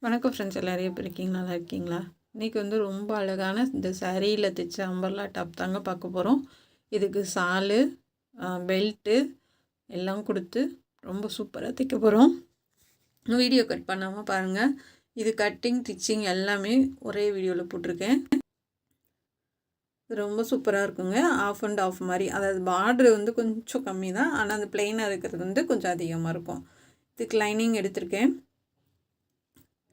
வணக்கம் ஃப்ரெண்ட்ஸ், எல்லோரும் எப்படி இருக்கீங்க? நல்லா இருக்கீங்களா? இன்றைக்கி வந்து ரொம்ப அழகான இந்த சாரியில் தைச்ச அம்பர்லா டாப் தாங்க பார்க்க போகிறோம். இதுக்கு சாலு, பெல்ட்டு எல்லாம் கொடுத்து ரொம்ப சூப்பராக தைக்க போகிறோம். வீடியோ கட் பண்ணாமல் பாருங்கள். இது கட்டிங் ஸ்டிச்சிங் எல்லாமே ஒரே வீடியோவில் போட்டிருக்கேன். ரொம்ப சூப்பராக இருக்குங்க. ஆஃப் அண்ட் ஆஃப் மாதிரி, அதாவது பார்டர் வந்து கொஞ்சம் கம்மி தான், ஆனால் அந்த பிளெயினாக இருக்கிறது வந்து கொஞ்சம் அதிகமாக இருக்கும். இதுக்கு லைனிங் எடுத்திருக்கேன்.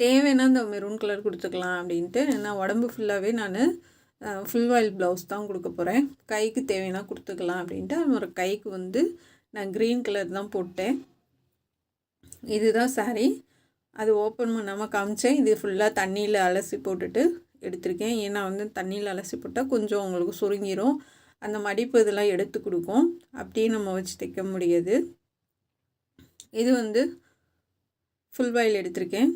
தேவைன்னா இந்த மெரூன் கலர் கொடுத்துக்கலாம் அப்படின்ட்டு. நான் உடம்பு ஃபுல்லாகவே நான் ஃபுல் வாயில் ப்ளவுஸ் தான் கொடுக்க போகிறேன். கைக்கு தேவைன்னா கொடுத்துக்கலாம் அப்படின்ட்டு ஒரு கைக்கு வந்து நான் க்ரீன் கலர் தான் போட்டேன். இதுதான் சாரீ. அது ஓப்பன் பண்ணாமல் காமிச்சேன். இது ஃபுல்லாக தண்ணியில் அலசி போட்டுட்டு எடுத்திருக்கேன். ஏன்னா வந்து தண்ணியில் அலசி போட்டால் கொஞ்சம் உங்களுக்கு சுருங்கிரும். அந்த மடிப்பு இதெல்லாம் எடுத்து கொடுக்கும். அப்படியே நம்ம வச்சு தைக்க முடியாது. இது வந்து ஃபுல் வாயில் எடுத்திருக்கேன்.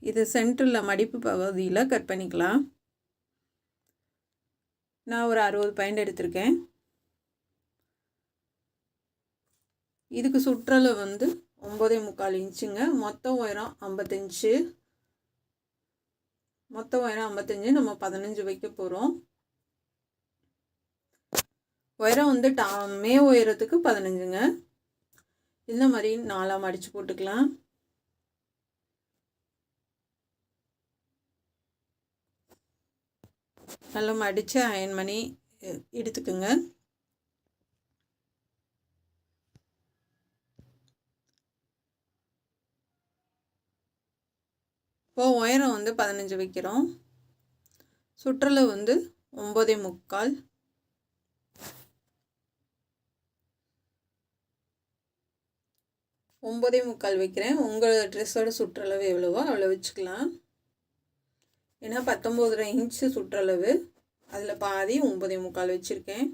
இது சென்டரில் மடிப்பு பகுதியில் கட் பண்ணிக்கலாம். நான் ஒரு 60 பாயிண்ட் எடுத்திருக்கேன். இதுக்கு சுற்றளவு வந்து 9.25 இன்ச்சுங்க. மொத்தம் உயரம் 55. மொத்தம் உயரம் 55. நம்ம 15 வைக்க போகிறோம். உயரம் வந்து மே உயரத்துக்கு 15ங்க. இந்த மாதிரி 4ஆக மடித்து போட்டுக்கலாம். நல்லா மடித்து அயன் பண்ணி எடுத்துக்குங்க. இப்போது உயரம் வந்து 15 வைக்கிறோம். சுற்றளவு வந்து 9.25. 9.25 வைக்கிறேன். உங்கள் ட்ரெஸ்ஸோட சுற்றளவு எவ்வளவோ அவ்வளோ வச்சுக்கலாம். ஏன்னா 19.5 இன்ச்சு சுற்றளவு, அதில் பாதி 9.25 வச்சுருக்கேன்.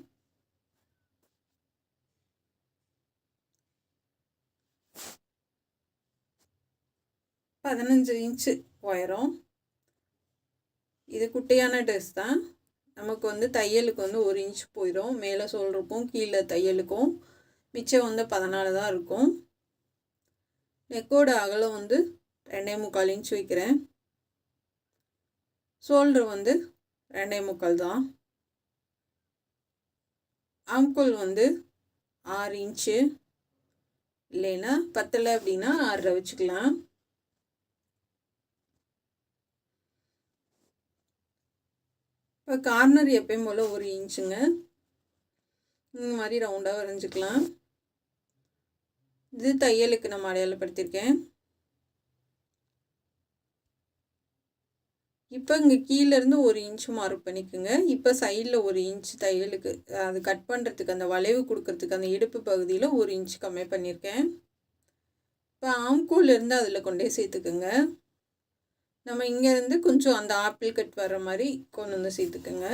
பதினஞ்சு இன்ச்சு உயரம். இது குட்டையான ட்ரெஸ் தான். நமக்கு வந்து தையலுக்கு வந்து 1 இன்ச் போயிடும். மேலே சொல்லிருக்கும், கீழே தையலுக்கும் மிச்சம் வந்து 14 தான் இருக்கும். நெக்கோட அகலம் வந்து 2.25 இன்ச் வைக்கிறேன். ஷோல்டர் வந்து 2.25 தான். ஆம்கோல் வந்து 6 இன்ச்சு, இல்லைன்னா பத்தலை அப்படின்னா 6.5 வச்சுக்கலாம். இப்போ கார்னர் எப்பயும் போல் 1 இன்ச்சுங்க. இந்த மாதிரி ரவுண்டாக வரைஞ்சிக்கலாம். இது தையலுக்கு நம்ம அடையாளப்படுத்தியிருக்கேன். இப்போ இங்கே கீழேருந்து 1 இன்ச்சு மார்க் பண்ணிக்கோங்க. இப்போ சைடில் 1 இன்ச்சு தையலுக்கு, அது கட் பண்ணுறதுக்கு, அந்த வளைவு கொடுக்கறதுக்கு அந்த இடுப்பு பகுதியில் 1 இன்ச்சு கம்மி பண்ணியிருக்கேன். இப்போ ஆம்கோலேருந்து அதில் கொண்டே சேர்த்துக்குங்க. நம்ம இங்கேருந்து கொஞ்சம் அந்த ஆப்பிள் கட் வர்ற மாதிரி கொண்டு வந்து சேர்த்துக்குங்க.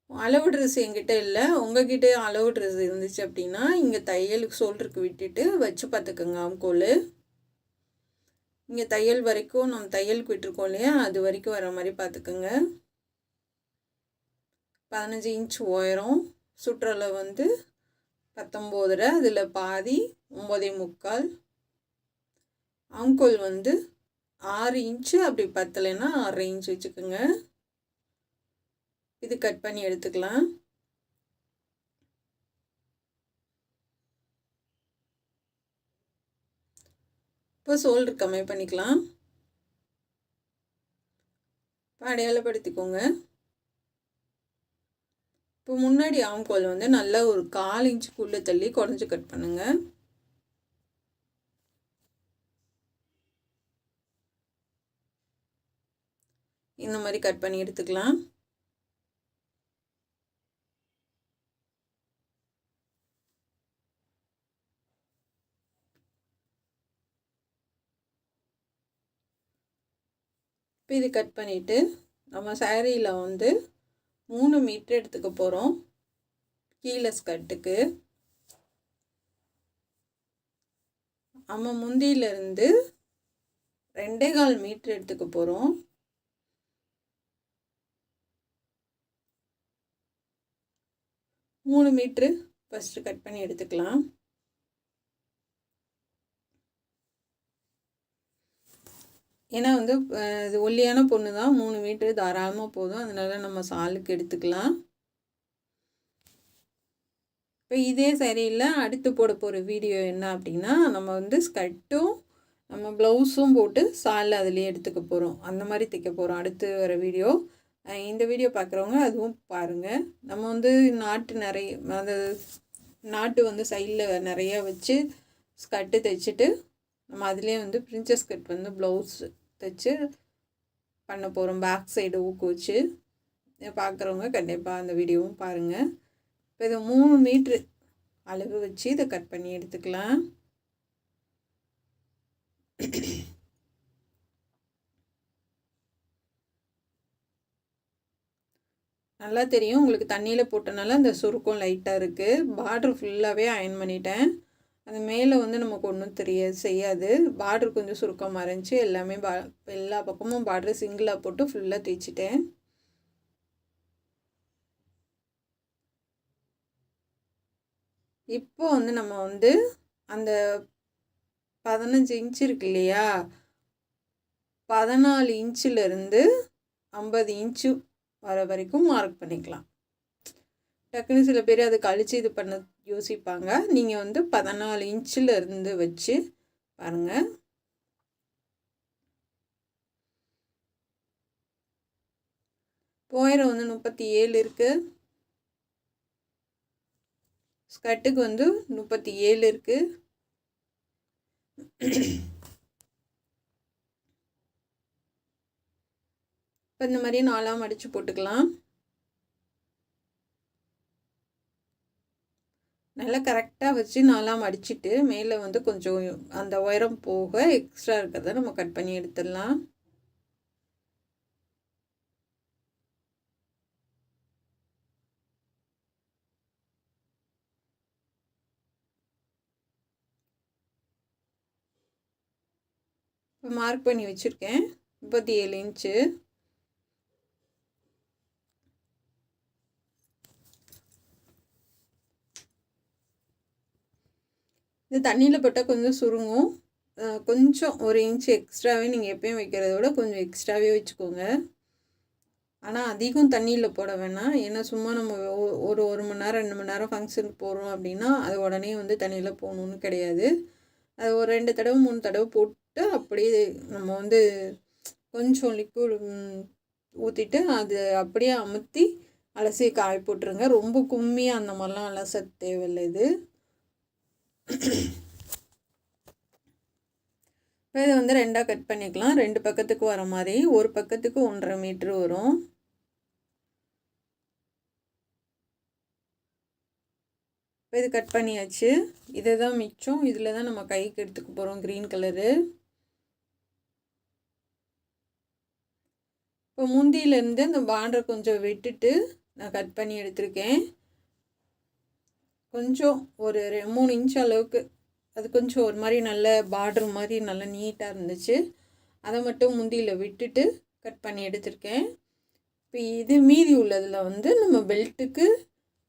அளவு ட்ரெஸ் என்கிட்ட இல்லை. உங்ககிட்ட அளவு ட்ரெஸ் இருந்துச்சு அப்படின்னா இங்கே தையலுக்கு ஷோல்டருக்கு விட்டுட்டு வச்சு பார்த்துக்குங்க. ஆம்கோல் இங்கே தையல் வரைக்கும் நம்ம தையலுக்கு விட்டுருக்கோம் இல்லையா, அது வரைக்கும் வர மாதிரி பார்த்துக்குங்க. 15 இன்ச் உயரம். சுற்றளவு வந்து 19.5, அதில் பாதி 9.25. ஆம்கோல் வந்து 6 இன்ச்சு, அப்படி பத்தலைன்னா 6.5 இன்ச் வச்சுக்கோங்க. இது கட் பண்ணி எடுத்துக்கலாம். இப்போ ஷோல்டர் கம்மி பண்ணிக்கலாம். இப்போ அடையாளப்படுத்திக்கோங்க. இப்போ முன்னாடி ஆம்கோல் வந்து நல்லா ஒரு 1/4 இன்ச்சுக்குள்ளே தள்ளி குறைஞ்சி கட் பண்ணுங்க. இந்த மாதிரி கட் பண்ணி எடுத்துக்கலாம். இப்போ இது கட் பண்ணிவிட்டு நம்ம சாரியில் வந்து 3 மீட்டர் எடுத்துக்க போகிறோம். கீழே ஸ்கர்ட்டுக்கு நம்ம முந்தியிலேருந்து 2.25 மீட்டர் எடுத்துக்க போகிறோம். மூணு மீட்ரு ஃபஸ்ட்டு கட் பண்ணி எடுத்துக்கலாம். ஏன்னா வந்து இது ஒல்லியான பொண்ணு தான், 3 மீட்ரு தாராளமாக போதும். அதனால் நம்ம சாலுக்கு எடுத்துக்கலாம். இப்போ இதே சரியில் அடுத்து போட போகிற வீடியோ என்ன அப்படின்னா, நம்ம வந்து ஸ்கர்ட்டும் நம்ம ப்ளவுஸும் போட்டு சால் அதிலே எடுத்துக்க போகிறோம். அந்த மாதிரி தைக்க போகிறோம் அடுத்து வர வீடியோ. இந்த வீடியோ பார்க்குறவங்க அதுவும் பாருங்கள். நம்ம வந்து அந்த நாட்டு வந்து சைடில் நிறையா வச்சு ஸ்கர்ட்டு தைச்சிட்டு நம்ம அதிலே வந்து பிரின்சஸ் கட் வந்து ப்ளவுஸ் தைச்சு பண்ண போகிறோம். பேக் சைடு ஊக்கு வச்சு பார்க்குறவங்க கண்டிப்பாக அந்த வீடியோவும் பாருங்கள். இப்போ இதை 3 மீட்ரு அளவு வச்சு இதை கட் பண்ணி எடுத்துக்கலாம். நல்லா தெரியும் உங்களுக்கு, தண்ணியில் போட்டனால அந்த சுருக்கம் லைட்டாக இருக்குது. பார்ட்ரு ஃபுல்லாகவே அயன் பண்ணிட்டேன். அது மேலே வந்து நமக்கு ஒன்றும் செய்யாது. பார்ட்ரு கொஞ்சம் சுருக்கமாக இருந்துச்சு. எல்லாமே எல்லா பக்கமும் பார்ட்ரு சிங்கிளாக போட்டு ஃபுல்லாக தேய்ச்சிட்டேன். இப்போ வந்து நம்ம வந்து அந்த 15 இன்ச்சு இருக்கு இல்லையா, 14 இன்ச்சிலேருந்து 50 இன்ச்சு வர வரைக்கும் மார்க் பண்ணிக்கலாம். டக்குன்னு சில பேர் அது கழித்து இது பண்ண யோசிப்பாங்க. நீங்கள் வந்து 14 இன்ச்சிலேருந்து வச்சு பாருங்கள். உயரம் வந்து 37 இருக்குது. ஸ்கர்ட்டுக்கு வந்து 37 இருக்குது. இப்போ இந்த மாதிரி 4ஆக மடித்து போட்டுக்கலாம். நல்லா கரெக்டாக வச்சு 4ஆக மடிச்சுட்டு மேலே வந்து கொஞ்சம் அந்த உயரம் போக எக்ஸ்ட்ரா இருக்கிறத நம்ம கட் பண்ணி எடுத்துடலாம். இப்போ மார்க் பண்ணி வச்சுருக்கேன் 37 இன்ச்சு. இது தண்ணியில் போட்டால் கொஞ்சம் சுருங்கும். கொஞ்சம் 1 இன்ச்சு எக்ஸ்ட்ராவே நீங்கள் எப்பயும் வைக்கிறத விட கொஞ்சம் எக்ஸ்ட்ராவே வச்சுக்கோங்க. ஆனால் அதிகம் தண்ணியில் போட வேணாம். ஏன்னா சும்மா நம்ம ஒரு 1 மணி நேரம் 2 மணி நேரம் ஃபங்க்ஷனுக்கு போகிறோம் அப்படின்னா அது உடனே வந்து தண்ணியில் போகணுன்னு கிடையாது. அது ஒரு 2 தடவை 3 தடவை போட்டு அப்படியே நம்ம வந்து கொஞ்சம் லிக்விட் ஊற்றிட்டு அது அப்படியே அமுத்தி அலசி காய போட்டுருங்க. ரொம்ப கும்மியாக அந்த மாதிரிலாம் அலச தேவையில்லை. இது இப்போ இதை வந்து 2ஆக கட் பண்ணிக்கலாம். 2 பக்கத்துக்கு வர மாதிரி. ஒரு பக்கத்துக்கு 1.5 மீட்ரு வரும். இப்போ இது கட் பண்ணியாச்சு. இதை தான் மிச்சம். இதில் தான் நம்ம கைக்கு எடுத்துக்க போகிறோம் க்ரீன் கலரு. இப்போ முந்தியிலேருந்து அந்த பார்டரை கொஞ்சம் விட்டுட்டு நான் கட் பண்ணி எடுத்திருக்கேன். கொஞ்சம் ஒரு 3 இன்ச் அளவுக்கு அது கொஞ்சம் ஒரு மாதிரி நல்ல பார்டர் மாதிரி நல்லா நீட்டாக இருந்துச்சு. அதை மட்டும் முந்தியில் விட்டுட்டு கட் பண்ணி எடுத்திருக்கேன். இப்போ இது மீதி உள்ளதில் வந்து நம்ம பெல்ட்டுக்கு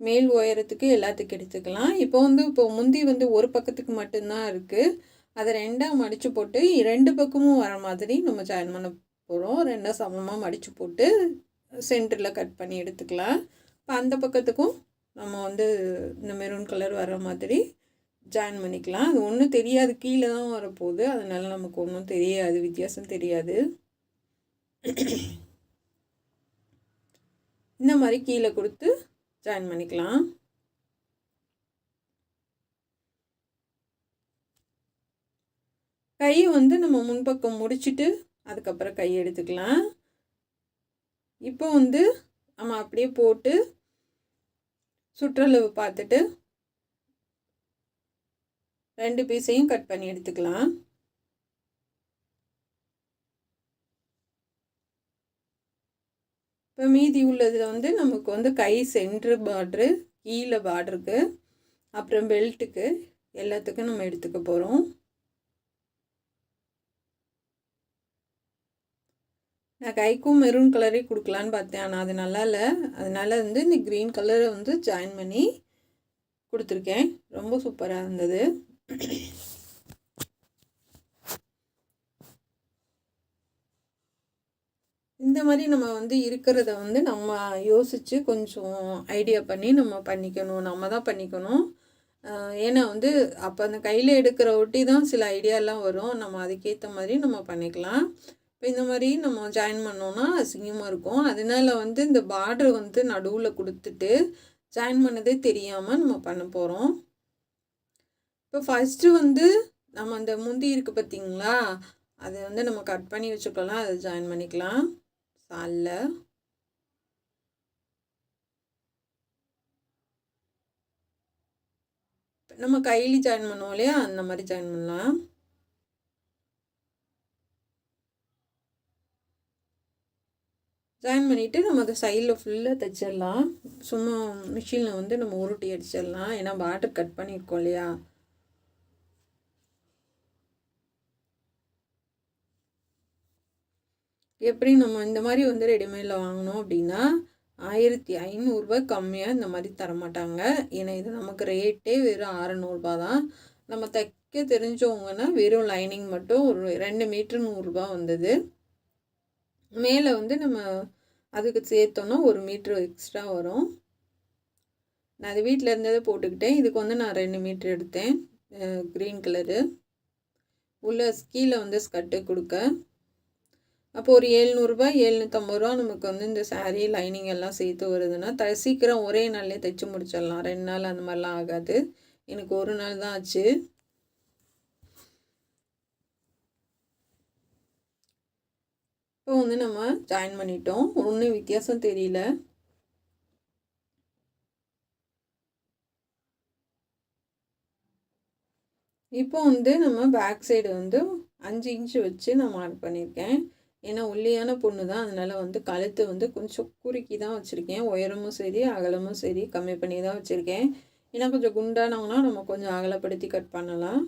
மேல் உயரத்துக்கு எல்லாத்துக்கும் எடுத்துக்கலாம். இப்போ முந்தி வந்து ஒரு பக்கத்துக்கு மட்டும்தான் இருக்குது. அதை 2ஆக மடித்து போட்டு 2 பக்கமும் வர மாதிரி நம்ம ஜாயின் பண்ண போகிறோம். 2ஆக சமமாக மடித்து போட்டு சென்டரில் கட் பண்ணி எடுத்துக்கலாம். இப்போ அந்த பக்கத்துக்கும் நம்ம வந்து இந்த மெரூன் கலர் வர மாதிரி ஜாயின் பண்ணிக்கலாம். அது ஒன்றும் தெரியாது, கீழே தான் வரப்போகுது. அதனால் நமக்கு ஒன்றும் தெரியாது, வித்தியாசம் தெரியாது. இந்த மாதிரி கீழே கொடுத்து ஜாயின் பண்ணிக்கலாம். கை வந்து நம்ம முன்பக்கம் முடிச்சுட்டு அதுக்கப்புறம் கை எடுத்துக்கலாம். இப்போ வந்து நம்ம அப்படியே போட்டு சுற்றளவு பார்த்துட்டு 2 பீஸையும் கட் பண்ணி எடுத்துக்கலாம். இப்போ மீதி உள்ளதில் வந்து நமக்கு வந்து கை சென்ட்ரு பார்ட்ரு, கீழே பார்டருக்கு, அப்புறம் பெல்ட்டுக்கு எல்லாத்துக்கும் நம்ம எடுத்துக்க போகிறோம். நான் கைக்கும் மெரூன் கலரே கொடுக்கலான்னு பார்த்தேன், ஆனால் அது நல்லா இல்லை. அதனால் வந்து இந்த க்ரீன் கலரை வந்து ஜாயின் பண்ணி கொடுத்துருக்கேன். ரொம்ப சூப்பராக இருந்தது. இந்த மாதிரி நம்ம வந்து இருக்கிறத வந்து நம்ம யோசித்து கொஞ்சம் ஐடியா பண்ணி நம்ம பண்ணிக்கணும், நம்ம தான் பண்ணிக்கணும். ஏன்னா வந்து அப்போ அந்த கையில் எடுக்கிற ஒட்டி தான் சில ஐடியாலாம் வரும், நம்ம அதுக்கேற்ற மாதிரி நம்ம பண்ணிக்கலாம். இப்போ இந்த மாதிரி நம்ம ஜாயின் பண்ணோன்னா அசிங்கமாக இருக்கும். அதனால வந்து இந்த பார்டர் வந்து நடுவில் கொடுத்துட்டு ஜாயின் பண்ணதே தெரியாமல் நம்ம பண்ண போகிறோம். இப்போ ஃபஸ்ட்டு வந்து நம்ம அந்த முந்தி இருக்குது பார்த்திங்களா, அதை வந்து நம்ம கட் பண்ணி வச்சுக்கலாம், அதை ஜாயின் பண்ணிக்கலாம் சாலில். நம்ம கைலி ஜாயின் பண்ணுவோம் இல்லையா, அந்த மாதிரி ஜாயின் பண்ணலாம். ஜாயின் பண்ணிவிட்டு நம்ம அதை சைடில் ஃபுல்லாக தைச்சிடலாம். சும்மா மிஷினில் வந்து நம்ம உருட்டி அடிச்சிடலாம், ஏன்னா பார்டர் கட் பண்ணியிருக்கோம் இல்லையா. எப்படி நம்ம இந்த மாதிரி வந்து ரெடிமேடில் வாங்கினோம் அப்படின்னா 1500 கம்மியாக இந்த மாதிரி தரமாட்டாங்க. ஏன்னா இது நமக்கு ரேட்டே வெறும் 600 தான். நம்ம தைக்க தெரிஞ்சவங்கன்னா வெறும் லைனிங் மட்டும் ஒரு 2 மீட்ரு 100 வந்தது. மேலே வந்து நம்ம அதுக்கு சேர்த்தோன்னா 1 மீட்ரு எக்ஸ்ட்ரா வரும். நான் அது வீட்டில் இருந்ததை போட்டுக்கிட்டேன். இதுக்கு வந்து நான் 2 மீட்ரு எடுத்தேன், க்ரீன் கலரு. உள்ள கீழே வந்து ஸ்கர்ட்டு கொடுக்க அப்போ ஒரு 700 750 நமக்கு வந்து இந்த சாரீ லைனிங் எல்லாம் சேர்த்து வருதுன்னா சீக்கிரம் ஒரே நாள்லேயே தைச்சி முடிச்சிடலாம். 2 நாள் அந்த மாதிரிலாம் ஆகாது. எனக்கு 1 நாள் தான் ஆச்சு. இப்போ வந்து நம்ம ஜாயின் பண்ணிட்டோம், ஒன்றும் வித்தியாசம் தெரியல. இப்போ வந்து நம்ம பேக் சைடு வந்து 5 இன்ச்சு வச்சு நான் மார்க் பண்ணியிருக்கேன். ஏன்னா ஒல்லியான பொண்ணு தான், அதனால் வந்து கழுத்து வந்து கொஞ்சம் குறுக்கி தான் வச்சுருக்கேன். உயரமும் சரி அகலமும் சரி கம்மி பண்ணி தான் வச்சுருக்கேன். ஏன்னா கொஞ்சம் குண்டானவங்கன்னா நம்ம கொஞ்சம் அகலப்படுத்தி கட் பண்ணலாம்.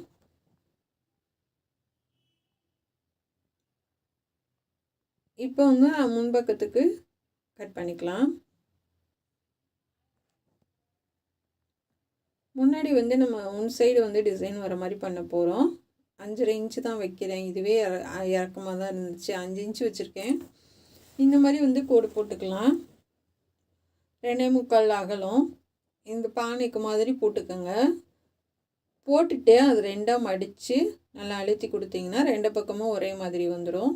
இப்போ வந்து முன்பக்கத்துக்கு கட் பண்ணிக்கலாம். முன்னாடி வந்து நம்ம ஒன் சைடு வந்து டிசைன் வர மாதிரி பண்ண போகிறோம். 5.5 இன்ச்சு தான் வைக்கிறேன். இதுவே இறக்கமாக தான் இருந்துச்சு, 5 இன்ச்சு வச்சுருக்கேன். இந்த மாதிரி வந்து கோடு போட்டுக்கலாம். 2.25 அகலம் இந்த பானைக்கு மாதிரி போட்டுக்கோங்க. போட்டுட்டு அது 2ஆக மடித்து நல்லா அழுத்தி கொடுத்தீங்கன்னா 2 பக்கமும் ஒரே மாதிரி வந்துடும்.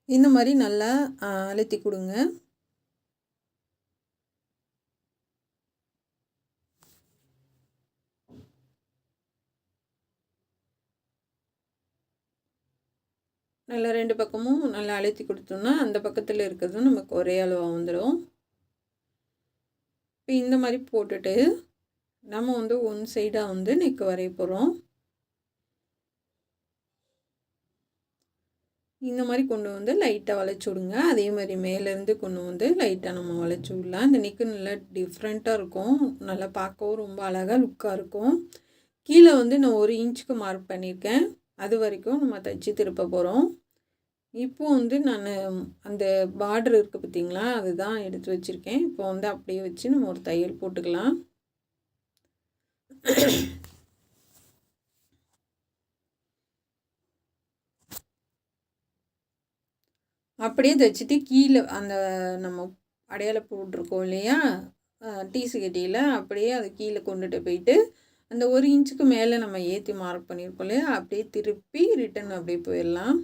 இந்த மாதிரி நல்லா அழுத்தி கொடுங்க. நல்லா 2 பக்கமும் நல்லா அழுத்தி கொடுத்தோம்னா அந்த பக்கத்தில் இருக்கிறதும் நமக்கு ஒரே அளவாக வந்துடும். இப்போ இந்த மாதிரி போட்டுட்டு நம்ம வந்து ஒன் சைடாக வந்து நெக் வரைய போகிறோம். இந்த மாதிரி கொண்டு வந்து லைட்டாக வளைச்சி விடுங்க. அதே மாதிரி மேலேருந்து கொண்டு வந்து லைட்டாக நம்ம வளைச்சி விடலாம். இந்த நெக்கு நல்லா டிஃப்ரெண்ட்டாக இருக்கும், நல்லா பார்க்கவும் ரொம்ப அழகாக லுக்காக இருக்கும். கீழே வந்து நான் 1 இன்ச்சுக்கு மார்க் பண்ணியிருக்கேன், அது வரைக்கும் நம்ம தைச்சி திருப்ப போகிறோம். இப்போ வந்து நான் அந்த பார்டர் இருக்குது பார்த்திங்களா, அதுதான் எடுத்து வச்சுருக்கேன். இப்போ வந்து அப்படியே வச்சு நம்ம ஒரு தையல் போட்டுக்கலாம். அப்படியே தைச்சிட்டு கீழே அந்த நம்ம அடையாளம் போட்டிருக்கோம் இல்லையா டீஸு கட்டியில், அப்படியே அதை கீழே கொண்டுட்டு போயிட்டு அந்த 1 இன்ச்சுக்கு மேலே நம்ம ஏற்றி மார்க் பண்ணியிருக்கோம் இல்லையா, அப்படியே திருப்பி ரிட்டன் அப்படியே போயிடலாம்.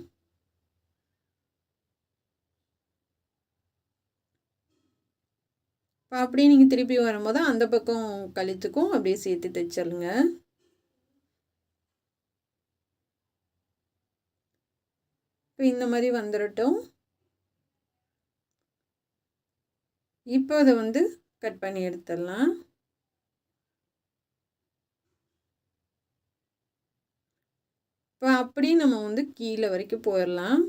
இப்போ அப்படியே நீங்கள் திருப்பி வரும்போது அந்த பக்கம் கழுத்துக்கும் அப்படியே சேர்த்து தைச்சிருங்க. இப்போ இந்த மாதிரி வந்துடட்டும். இப்போ அதை வந்து கட் பண்ணி எடுத்துடலாம். இப்போ அப்படி நம்ம வந்து கீழே வரைக்கும் போயிடலாம்.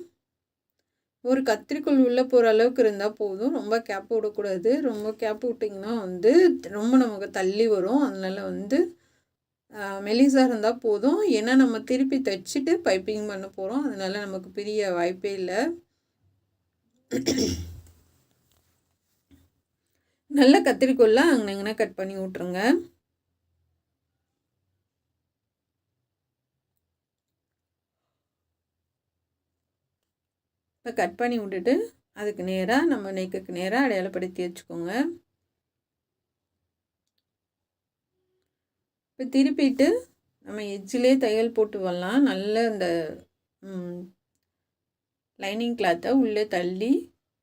ஒரு கத்திரிக்கோள் உள்ளே போகிற அளவுக்கு இருந்தால் போதும், ரொம்ப கேப் விடக்கூடாது. ரொம்ப கேப் விட்டிங்கன்னா வந்து ரொம்ப நமக்கு தள்ளி வரும். அதனால் வந்து மெலிசாக இருந்தால் போதும். ஏன்னா நம்ம திருப்பி தைச்சிட்டு பைப்பிங் பண்ண போகிறோம், அதனால் நமக்கு பெரிய வாய்ப்பே இல்லை. நல்ல கத்திரிக்கோல்லாம் அங்கன கட் பண்ணி விட்ருங்க. இப்போ கட் பண்ணி விட்டுட்டு அதுக்கு நேராக நம்ம நெக்குக்கு நேராக அடையாளப்படுத்தி வச்சுக்கோங்க. இப்போ திருப்பிட்டு நம்ம எட்ஜிலே தையல் போட்டு வரலாம். நல்ல இந்த லைனிங் கிளாத்தை உள்ளே தள்ளி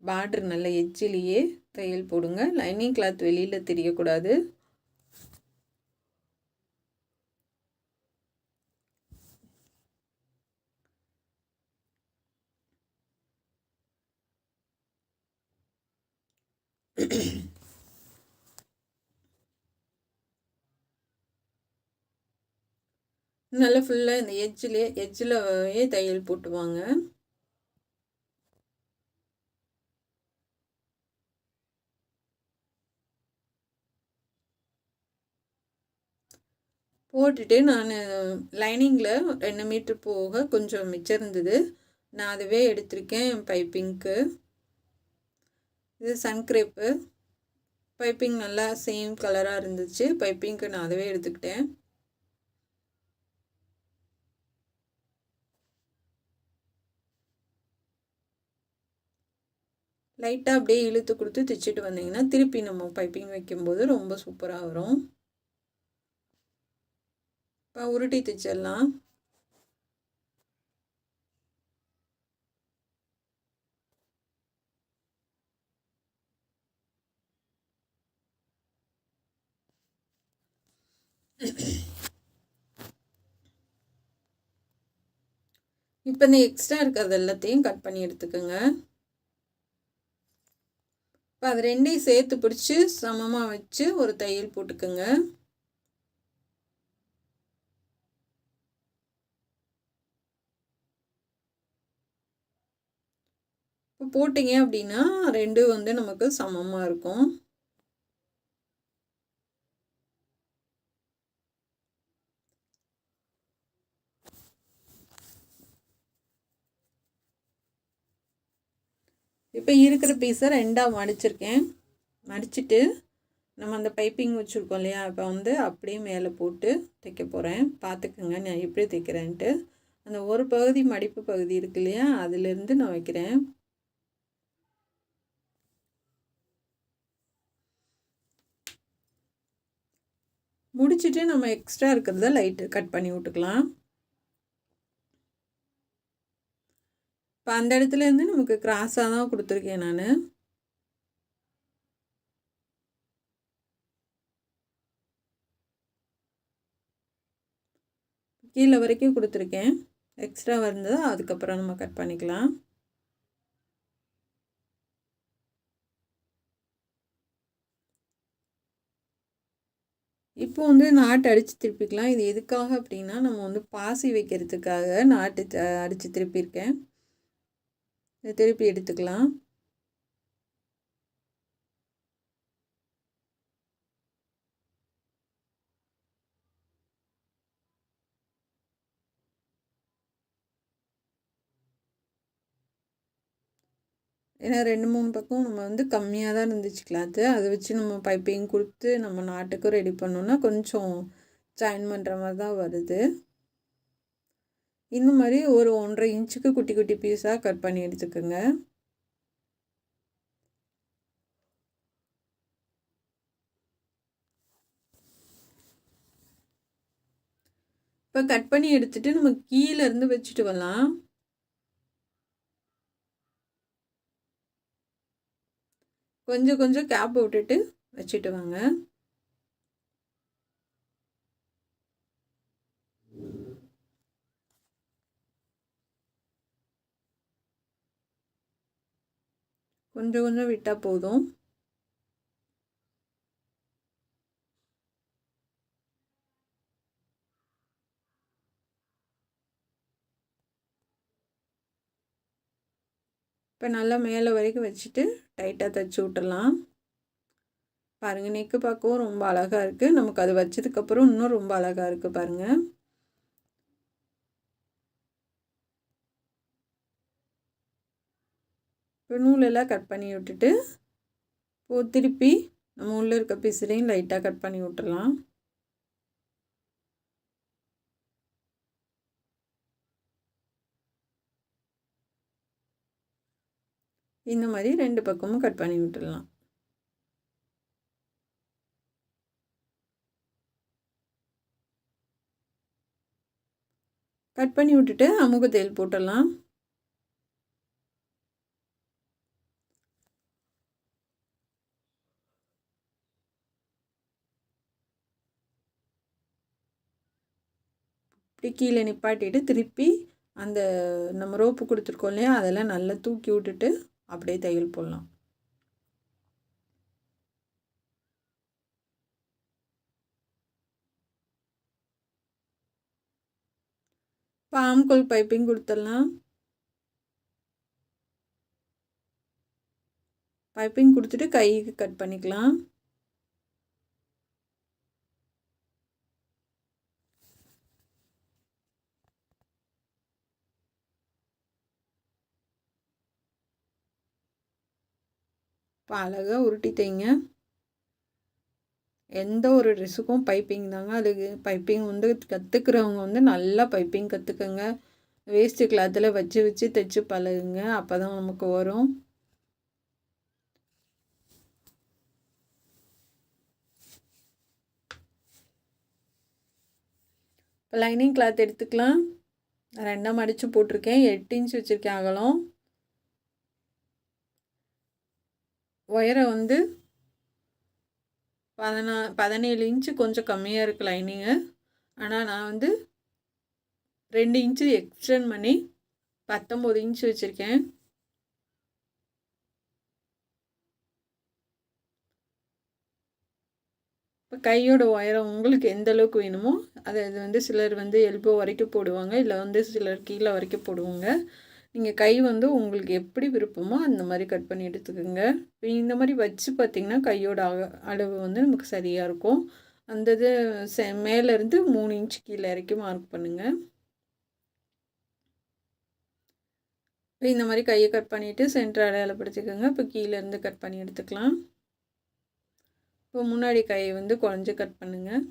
பார்டர் நல்ல எட்ஜிலேயே தையல் போடுங்க. லைனிங் கிளாத் வெளியில் தெரியக்கூடாது. நல்லா ஃபுல்லாக இந்த எட்ஜிலேயே தையல் போட்டுவாங்க. போட்டுட்டு நான் லைனிங்கில் 2 மீட்ரு போக கொஞ்சம் மிச்சம் இருந்தது. நான் அதுவே எடுத்திருக்கேன் பைப்பிங்க்கு. இது சன்க்ரேப்பு பைப்பிங் நல்லா சேம் கலராக இருந்துச்சு. பைப்பிங்க்கு நான் அதுவே எடுத்துக்கிட்டேன். லைட்டாக அப்படியே இழுத்து கொடுத்து தைச்சிட்டு வந்தீங்கன்னா திருப்பி நம்ம பைப்பிங் வைக்கும்போது ரொம்ப சூப்பராக வரும். இப்போ உருட்டி தைச்சிடலாம். இப்போ இந்த எக்ஸ்ட்ரா இருக்கிறது எல்லாத்தையும் கட் பண்ணி எடுத்துக்கோங்க. இப்போ அது ரெண்டையும் சேர்த்து பிடிச்சி சமமாக வச்சு ஒரு தையல் போட்டுக்கோங்க. இப்போ போட்டிங்க அப்படின்னா ரெண்டும் வந்து நமக்கு சமமாக இருக்கும். இப்போ இருக்கிற பீஸை 2ஆக மடிச்சிருக்கேன். மடிச்சுட்டு நம்ம அந்த பைப்பிங் வச்சுருக்கோம் இல்லையா, இப்போ வந்து அப்படியே மேலே போட்டு தைக்க போகிறேன். பார்த்துக்குங்க நான் எப்படி தைக்கிறேன்ட்டு. அந்த ஒரு பகுதி மடிப்பு பகுதி இருக்கு இல்லையா, அதுலேருந்து நான் வைக்கிறேன். முடிச்சுட்டு நம்ம எக்ஸ்ட்ரா இருக்கிறத லைட்டு கட் பண்ணி விட்டுக்கலாம். இப்போ அந்த இடத்துலேருந்து நமக்கு கிராஸாக தான் கொடுத்துருக்கேன் நான். கீழே வரைக்கும் கொடுத்துருக்கேன். எக்ஸ்ட்ரா வந்ததோ அதுக்கப்புறம் நம்ம கட் பண்ணிக்கலாம். இப்போ வந்து நாட்டு அடித்து திருப்பிக்கலாம். இது எதுக்காக அப்படின்னா நம்ம வந்து பாசி வைக்கிறதுக்காக நாட்டு அடித்து திருப்பியிருக்கேன். இதை திருப்பி எடுத்துக்கலாம். ஏன்னா 2-3 பக்கம் நம்ம வந்து கம்மியாக தான் இருந்துச்சு கிளாத்து. அதை வச்சு நம்ம பைப்பிங் கொடுத்து நம்ம நாட்டுக்கும் ரெடி பண்ணோன்னா கொஞ்சம் ஜாயின் பண்ணுற மாதிரி தான் வருது. இந்த மாதிரி ஒரு 1.5 இன்ச்சுக்கு குட்டி குட்டி பீஸாக கட் பண்ணி எடுத்துக்கோங்க. இப்போ கட் பண்ணி எடுத்துகிட்டு நம்ம கீழேருந்து வச்சுட்டு வரலாம். கொஞ்சம் கொஞ்சம் கேப் விட்டுட்டு வச்சுட்டு வாங்க. கொஞ்சம் கொஞ்சம் விட்டால் போதும். இப்போ நல்லா மேலே வரைக்கும் வச்சுட்டு டைட்டாக தைச்சி விட்டுடலாம். பாருங்கள், நெக்கு பார்க்கவும் ரொம்ப அழகாக இருக்குது. நமக்கு அது வச்சதுக்கப்புறம் இன்னும் ரொம்ப அழகாக இருக்குது பாருங்கள். இப்போ நூலெல்லாம் கட் பண்ணி விட்டுட்டு திருப்பி நம்ம உள்ளே இருக்க பீஸையும் லைட்டாக கட் பண்ணி விட்டுடலாம். இந்த மாதிரி 2 பக்கமும் கட் பண்ணி விட்டுடலாம். கட் பண்ணி விட்டுட்டு அமுக தையல் போட்டுடலாம். இப்படி கீழே நிப்பாட்டிட்டு திருப்பி அந்த நம்ம ரோப்பு கொடுத்துருக்கோம் இல்லையா, அதெல்லாம் நல்லா தூக்கி விட்டுட்டு அப்படியே தையல் போடலாம். இப்போ ஆம்கோல் பைப்பிங் கொடுத்துடலாம். பைப்பிங் கொடுத்துட்டு கைக்கு கட் பண்ணிக்கலாம். இப்போ அழகாக உருட்டி தைங்க. எந்த ஒரு ட்ரெஸ்ஸுக்கும் பைப்பிங் தாங்க. அதுக்கு பைப்பிங் வந்து கற்றுக்கிறவங்க வந்து நல்லா பைப்பிங் கற்றுக்குங்க. வேஸ்ட்டு கிளாத்தில் வச்சு வச்சு தைச்சி பழகுங்க. அப்போ தான் நமக்கு வரும். இப்போ லைனிங் கிளாத் எடுத்துக்கலாம். 2 மடித்து போட்டிருக்கேன். 8 இன்ச் வச்சுருக்கேன் அகலம். உயரம் வந்து 17 இன்ச்சு கொஞ்சம் கம்மியாக இருக்குது லைனிங்கு. ஆனால் நான் வந்து 2 இன்ச்சு எக்ஸ்டெண்ட் பண்ணி 19 இன்ச்சு வச்சுருக்கேன். இப்போ கையோட உயரம் உங்களுக்கு எந்த அளவுக்கு வேணுமோ அது வந்து சிலர் வந்து எல்போ வரைக்கும் போடுவாங்க, இல்லை வந்து சிலர் கீழே வரைக்கும் போடுவாங்க. நீங்கள் கை வந்து உங்களுக்கு எப்படி விருப்பமோ அந்த மாதிரி கட் பண்ணி எடுத்துக்கோங்க. இப்போ இந்த மாதிரி வச்சு பார்த்திங்கன்னா கையோட அளவு வந்து நமக்கு சரியாக இருக்கும். அந்த இது மேலேருந்து 3 இன்ச்சு கீழே இறக்கி மார்க் பண்ணுங்கள். இப்போ இந்த மாதிரி கையை கட் பண்ணிவிட்டு சென்டர் அடையாளப்படுத்திக்கோங்க. இப்போ கீழேருந்து கட் பண்ணி எடுத்துக்கலாம். இப்போ முன்னாடி கையை வந்து குறைஞ்சி கட் பண்ணுங்கள்.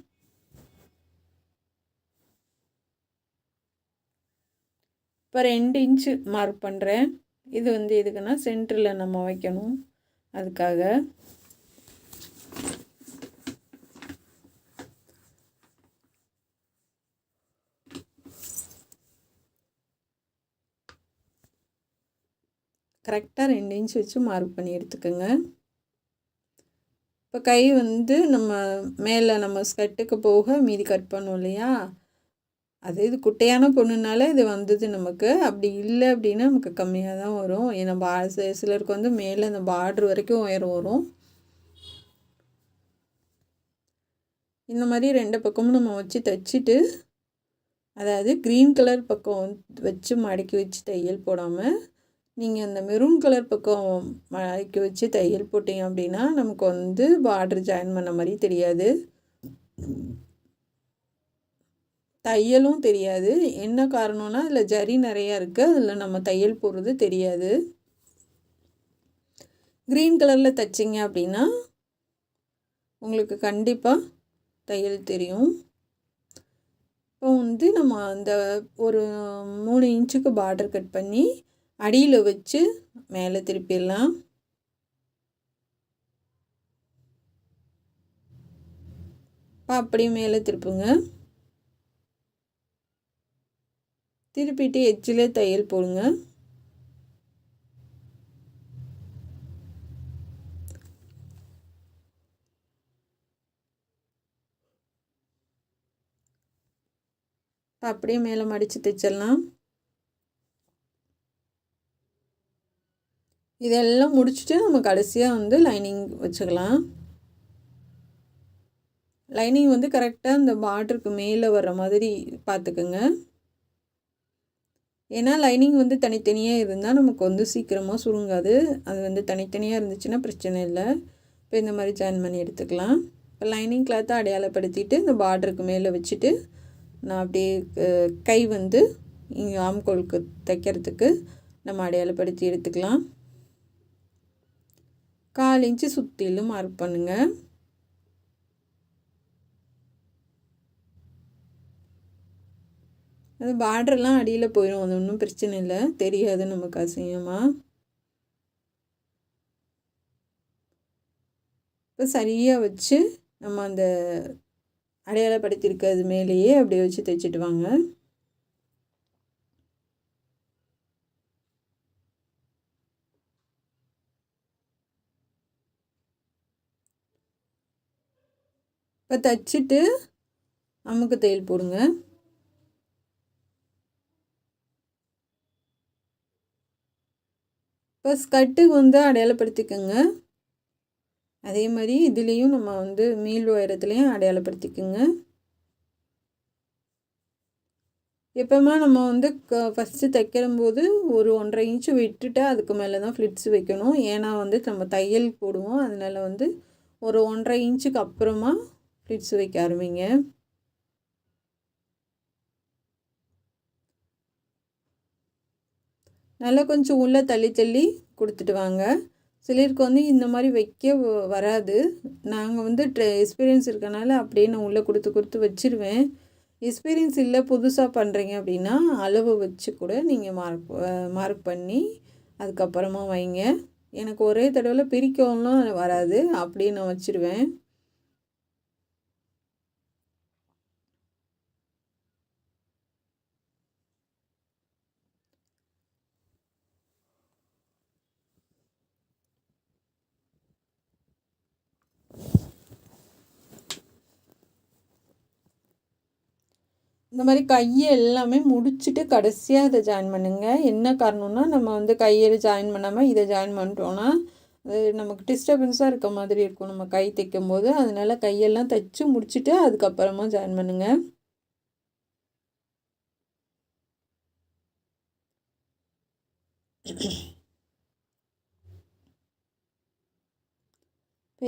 இப்போ 2 இன்ச்சு மார்க் பண்ணுறேன். இது வந்து எதுக்குன்னா சென்டரில் நம்ம வைக்கணும், அதுக்காக. கரெக்டாக 2 இன்ச் வச்சு மார்க் பண்ணி எடுத்துக்கோங்க. இப்போ கை வந்து நம்ம மேலே நம்ம ஸ்கர்ட்டுக்கு போக மீதி கட் பண்ணோம் இல்லையா, அது இது குட்டையான பொண்ணுனால இது வந்தது நமக்கு. அப்படி இல்லை அப்படின்னா நமக்கு கம்மியாக தான் வரும். ஏன்னா சிலருக்கு வந்து மேலே அந்த பார்ட்ரு வரைக்கும் உயரம் வரும். இந்த மாதிரி 2 பக்கமும் நம்ம வச்சு தைச்சிட்டு, அதாவது க்ரீன் கலர் பக்கம் வச்சு மடக்கி வச்சு தையல் போடாமல் நீங்கள் அந்த மெரூன் கலர் பக்கம் மடக்கி வச்சு தையல் போட்டிங்க அப்படின்னா நமக்கு வந்து பார்டர் ஜாயின் பண்ண மாதிரி தெரியாது, தையலும் தெரியாது. என்ன காரணம்னா அதில் ஜரி நிறையா இருக்குது, அதில் நம்ம தையல் போடுறது தெரியாது. க்ரீன் கலரில் தைச்சிங்க அப்படின்னா உங்களுக்கு கண்டிப்பாக தையல் தெரியும். இப்போ வந்து நம்ம அந்த ஒரு 3 இன்ச்சுக்கு பார்டர் கட் பண்ணி அடியில் வச்சு மேலே திருப்பிடலாம். அப்படியே மேலே திருப்புங்க. திருப்பிட்டு எட்ஜில் தையல் போடுங்க. அப்படியே மேலே மடித்து தைச்சிடலாம். இதெல்லாம் முடிச்சுட்டு நம்ம கடைசியாக வந்து லைனிங் வச்சுக்கலாம். லைனிங் வந்து கரெக்டாக இந்த பார்டருக்கு மேலே வர்ற மாதிரி பார்த்துக்குங்க. ஏன்னா லைனிங் வந்து தனித்தனியாக இருந்தால் நமக்கு வந்து சீக்கிரமாக சுருங்காது. அது வந்து தனித்தனியாக இருந்துச்சுன்னா பிரச்சனை இல்லை. இப்போ இந்த மாதிரி ஜாயின் பண்ணி எடுத்துக்கலாம். இப்போ லைனிங் கிளாத்தை அடையாளப்படுத்திட்டு இந்த பார்டருக்கு மேலே வச்சுட்டு நான் அப்படியே கை வந்து இங்கே ஆம்கோலுக்கு தைக்கிறதுக்கு நம்ம அடையாளப்படுத்தி எடுத்துக்கலாம். 1/4 இன்ச்சு சுற்றிலும் மார்க் பண்ணுங்கள். அது பார்டர்லாம் அடியில் போயிடும், அது ஒன்றும் பிரச்சனை இல்லை, தெரியாது நமக்கு அசிங்கமாக. இப்போ சரியாக வச்சு நம்ம அந்த அடையாளப்படுத்தியிருக்கிறது மேலேயே அப்படியே வச்சு தைச்சிட்டு வாங்க. இப்போ தைச்சிட்டு அமுக்கு தையல் போடுங்க. இப்போ ஸ்கர்ட்டுக்கு வந்து அடையாளப்படுத்திக்கோங்க. அதே மாதிரி இதுலேயும் நம்ம வந்து மீள் உயரத்துலேயும் அடையாளப்படுத்திக்கோங்க. எப்போவுமே நம்ம வந்து ஃபஸ்ட்டு தைக்கிறம்போது ஒரு 1.5 இன்ச்சு விட்டுட்டு அதுக்கு மேலே தான் ஃப்ளிட்ஸ் வைக்கணும். ஏன்னா வந்து நம்ம தையல் போடுவோம். அதனால் வந்து ஒரு 1.5 இன்ச்சுக்கு அப்புறமா ஃப்ளிட்ஸ் வைக்க ஆரம்பிங்க. நல்லா கொஞ்சம் உள்ளே தள்ளி தள்ளி கொடுத்துட்டு வாங்க. சிலருக்கு வந்து இந்த மாதிரி வைக்க வராது. நாங்கள் வந்து எக்ஸ்பீரியன்ஸ் இருக்கனால அப்படியே நான் உள்ளே கொடுத்து கொடுத்து வச்சுருவேன். எக்ஸ்பீரியன்ஸ் இல்லை புதுசாக பண்ணுறீங்க அப்படின்னா அளவு வச்சு கூட நீங்கள் மார்க் பண்ணி அதுக்கப்புறமா வைங்க. எனக்கு ஒரே தடவை பிரிக்கவும் வராது, அப்படியே நான் வச்சுருவேன். இந்த மாதிரி கையை எல்லாமே முடிச்சுட்டு கடைசியாக இதை ஜாயின் பண்ணுங்கள். என்ன காரணம்னா நம்ம வந்து கையில் ஜாயின் பண்ணாமல் இதை ஜாயின் பண்ணிட்டோன்னா அது நமக்கு டிஸ்டர்பன்ஸாக இருக்க மாதிரி இருக்கும் நம்ம கை தைக்கும் போது. அதனால் கையெல்லாம் தைச்சி முடிச்சுட்டு அதுக்கப்புறமா ஜாயின் பண்ணுங்கள்.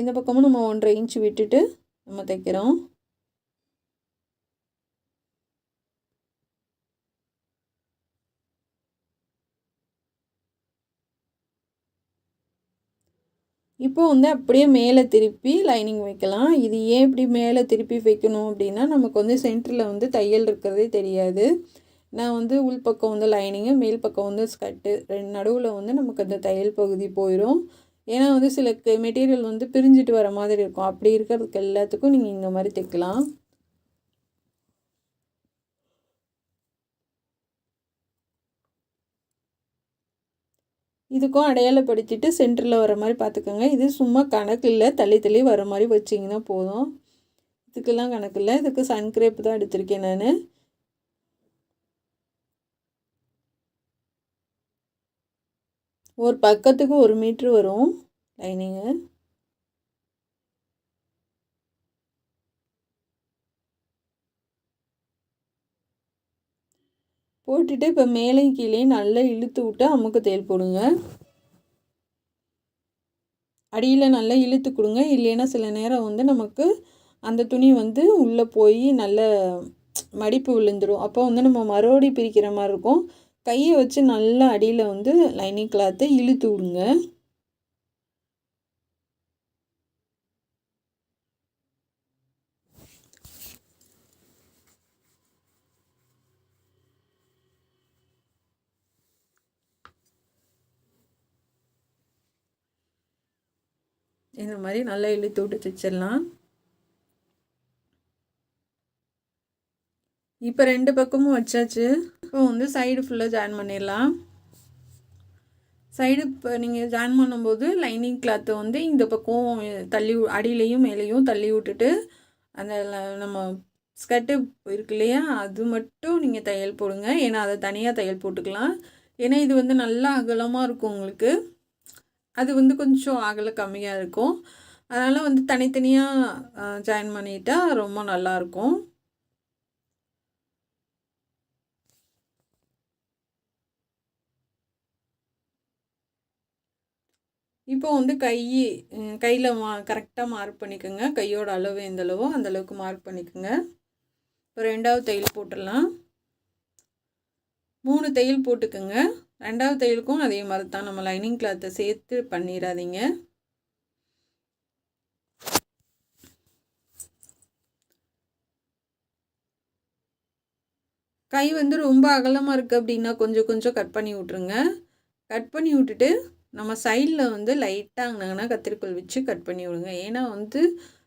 இந்த பக்கமும் நம்ம 1.5 இன்ச்சு விட்டுட்டு நம்ம தைக்கிறோம். இப்போ வந்து அப்படியே மேலே திருப்பி லைனிங் வைக்கலாம். இது ஏன் இப்படி மேலே திருப்பி வைக்கணும் அப்படின்னா நமக்கு வந்து சென்டரில் வந்து தையல் இருக்கிறதே தெரியாது. நான் வந்து உள்பக்கம் வந்து லைனிங்கு, மேல் பக்கம் வந்து ஸ்கர்ட்டு, நடுவில் வந்து நமக்கு அந்த தையல் பகுதி போயிடும். ஏன்னா வந்து சில மெட்டீரியல் வந்து பிரிஞ்சுட்டு வர மாதிரி இருக்கும். அப்படி இருக்கிறதுக்கு எல்லாத்துக்கும் நீங்கள் இந்த மாதிரி தைக்கலாம். இதுக்கும் அடையாளப்படுத்திட்டு சென்டரில் வர மாதிரி பார்த்துக்கோங்க. இது சும்மா கணக்கு இல்லை, தள்ளி தள்ளி வர மாதிரி வச்சிங்கன்னா போதும். இதுக்கெல்லாம் கணக்கு இல்லை. இதுக்கு சன்கிரேப் தான் எடுத்திருக்கேன் நான். ஒரு பக்கத்துக்கு 1 மீட்ரு வரும் லைனிங்கு. போட்டுட்டு இப்போ மேலேயும் கீழேயும் நல்லா இழுத்து விட்டு அமுக்கு தையல் போடுங்க. அடியில் நல்லா இழுத்து கொடுங்க. இல்லைன்னா சில நேரம் வந்து நமக்கு அந்த துணி வந்து உள்ளே போய் நல்ல மடிப்பு விழுந்துடும். அப்போ வந்து நம்ம மறுபடி பிரிக்கிற மாதிரி இருக்கும். கையை வச்சு நல்லா அடியில் வந்து லைனிங் கிளாத்தை இழுத்து விடுங்க. இந்த மாதிரி நல்லா இழுத்து விட்டு தைச்சிடலாம். இப்போ 2 பக்கமும் வச்சாச்சு. இப்போ வந்து சைடு ஃபுல்லாக ஜாயின் பண்ணிடலாம். சைடு இப்போ நீங்கள் ஜாயின் பண்ணும்போது லைனிங் கிளாத்தை வந்து இந்த பக்கம் தள்ளி அடியிலையும் மேலேயும் தள்ளி விட்டுட்டு அந்த நம்ம ஸ்கர்ட்டு இருக்கு இல்லையா, அது மட்டும் நீங்கள் தையல் போடுங்க. ஏன்னா அதை தனியாக தையல் போட்டுக்கலாம். ஏன்னா இது வந்து நல்லா அகலமாக இருக்கும் உங்களுக்கு. அது வந்து கொஞ்சம் அகல கம்மியாக இருக்கும். அதனால் வந்து தனித்தனியாக ஜாயின் பண்ணிட்டால் ரொம்ப நல்லாயிருக்கும். இப்போ வந்து கையில் கரெக்டாக மார்க் பண்ணிக்கோங்க. கையோட அளவு எந்த அளவோ அந்தளவுக்கு மார்க் பண்ணிக்கோங்க. இப்போ 2வது தையல் போட்டுடலாம். 3 தையல் போட்டுக்கோங்க. 2வது தையலுக்கும் அதே மாதிரி தான். நம்ம லைனிங் கிளாத்தை சேர்த்து பண்ணிடாதீங்க. கை வந்து ரொம்ப அகலமாக இருக்குது அப்படின்னா கொஞ்சம் கொஞ்சம் கட் பண்ணி விட்ருங்க. கட் பண்ணி விட்டுட்டு நம்ம சைடில் வந்து லைட்டாக அங்கனா கத்திரிக்கோல் வச்சு கட் பண்ணி விடுங்க. ஏன்னா வந்து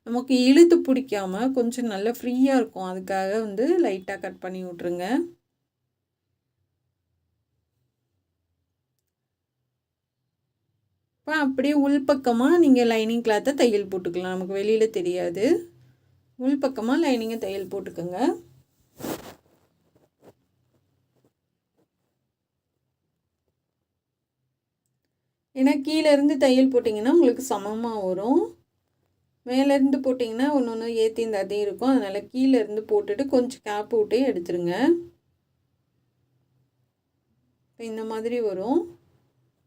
நமக்கு இழுத்து பிடிக்காம கொஞ்சம் நல்லா ஃப்ரீயாக இருக்கும். அதுக்காக வந்து லைட்டாக கட் பண்ணி விட்ருங்க. இப்போ அப்படியே உள்பக்கமாக நீங்கள் லைனிங் கிளாத்தை தையல் போட்டுக்கலாம். நமக்கு வெளியில் தெரியாது. உள்பக்கமாக லைனிங்கை தையல் போட்டுக்கோங்க. ஏன்னா கீழேருந்து தையல் போட்டிங்கன்னா உங்களுக்கு சமமாக வரும். மேலேருந்து போட்டிங்கன்னா ஒன்று ஒன்று ஏற்றி இந்த அதே இருக்கும். அதனால் கீழேருந்து போட்டுட்டு கொஞ்சம் கேப் விட்டே எடுத்துருங்க. இப்போ இந்த மாதிரி வரும்.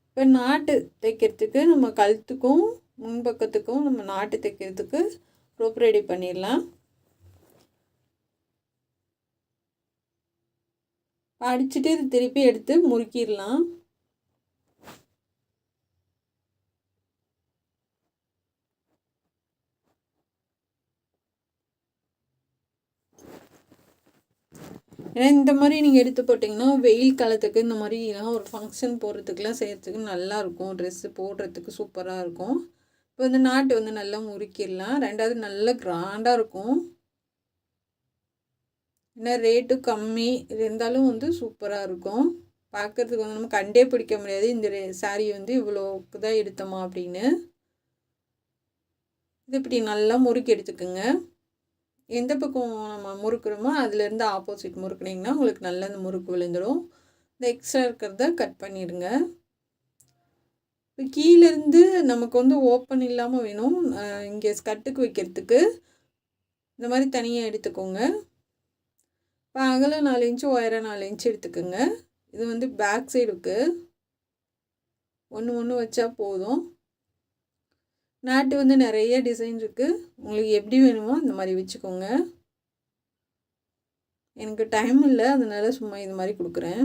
இப்போ நாட்டு தைக்கிறதுக்கு நம்ம கழுத்துக்கும் முன்பக்கத்துக்கும் நம்ம நாட்டு தைக்கிறதுக்கு ரோப் ரெடி பண்ணிடலாம். அடிச்சுட்டு இது திருப்பி எடுத்து முறுக்கிடலாம். ஏன்னா இந்த மாதிரி நீங்கள் எடுத்து போட்டிங்கன்னா வெயில் காலத்துக்கு இந்த மாதிரிலாம் ஒரு ஃபங்க்ஷன் போடுறதுக்குலாம் செய்கிறதுக்கு நல்லாயிருக்கும். ட்ரெஸ்ஸு போடுறதுக்கு சூப்பராக இருக்கும். இப்போ வந்து நாட்டு வந்து நல்லா முறுக்கிடலாம். ரெண்டாவது நல்லா கிராண்டாக இருக்கும். ஏன்னா ரேட்டு கம்மி இருந்தாலும் வந்து சூப்பராக இருக்கும். பார்க்குறதுக்கு வந்து நம்ம கண்டே பிடிக்க முடியாது இந்த சாரீ வந்து இவ்வளோக்கு தான் எடுத்தோமா அப்படின்னு. இது இப்படி நல்லா முறுக்கி எடுத்துக்கோங்க. எந்த பக்கம் நம்ம முறுக்குறோமோ அதுலேருந்து ஆப்போசிட் முறுக்குனிங்கன்னா உங்களுக்கு நல்ல அந்த முறுக்கு விழுந்துடும். இந்த எக்ஸ்ட்ரா இருக்கிறத கட் பண்ணிடுங்க. இப்போ கீழேருந்து நமக்கு வந்து ஓப்பன் இல்லாமல் வேணும். இங்கே ஸ்கர்ட்டுக்கு வைக்கிறதுக்கு இந்த மாதிரி தனியாக எடுத்துக்கோங்க. இப்போ அகலம் 4 இன்ச்சு உயரம் 4 இன்ச்சு எடுத்துக்கோங்க. இது வந்து பேக் சைடுக்கு ஒன்று வச்சா போதும். நாட்டு வந்து நிறைய டிசைன் இருக்குது. உங்களுக்கு எப்படி வேணுமோ அந்த மாதிரி வச்சுக்கோங்க. எனக்கு டைம் இல்லை, அதனால சும்மா இது மாதிரி கொடுக்குறேன்.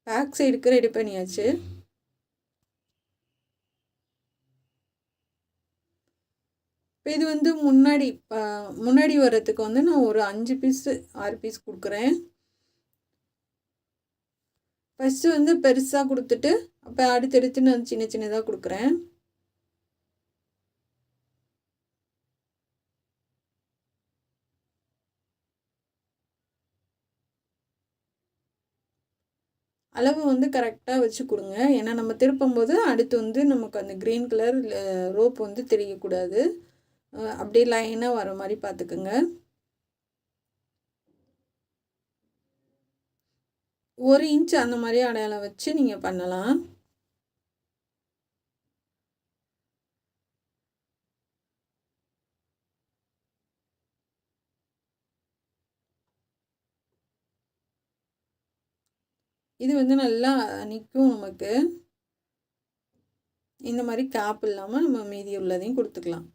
பேக் சைடுக்கு ரெடி பண்ணியாச்சு. இப்போ இது வந்து முன்னாடி வர்றதுக்கு வந்து நான் ஒரு 5 பீஸு 6 பீஸ் கொடுக்குறேன். ஃபஸ்ட்டு வந்து பெருசாக கொடுத்துட்டு அப்போ அடுத்தடுத்து நான் சின்ன சின்னதாக கொடுக்குறேன். அளவு வந்து கரெக்டாக வச்சு கொடுங்க. ஏன்னா நம்ம திருப்பும்போது அடுத்து வந்து நமக்கு அந்த க்ரீன் கலர் ரோப் வந்து தெரியக்கூடாது. அப்படியே லைனாக வர மாதிரி பார்த்துக்குங்க. 1 இன்ச் அந்த மாதிரி அடையாளம் வச்சு நீங்கள் பண்ணலாம். இது வந்து நல்லா நிற்கும் நமக்கு. இந்த மாதிரி கேப் இல்லாமல் நம்ம மீதி உள்ளதையும் கொடுத்துக்கலாம்.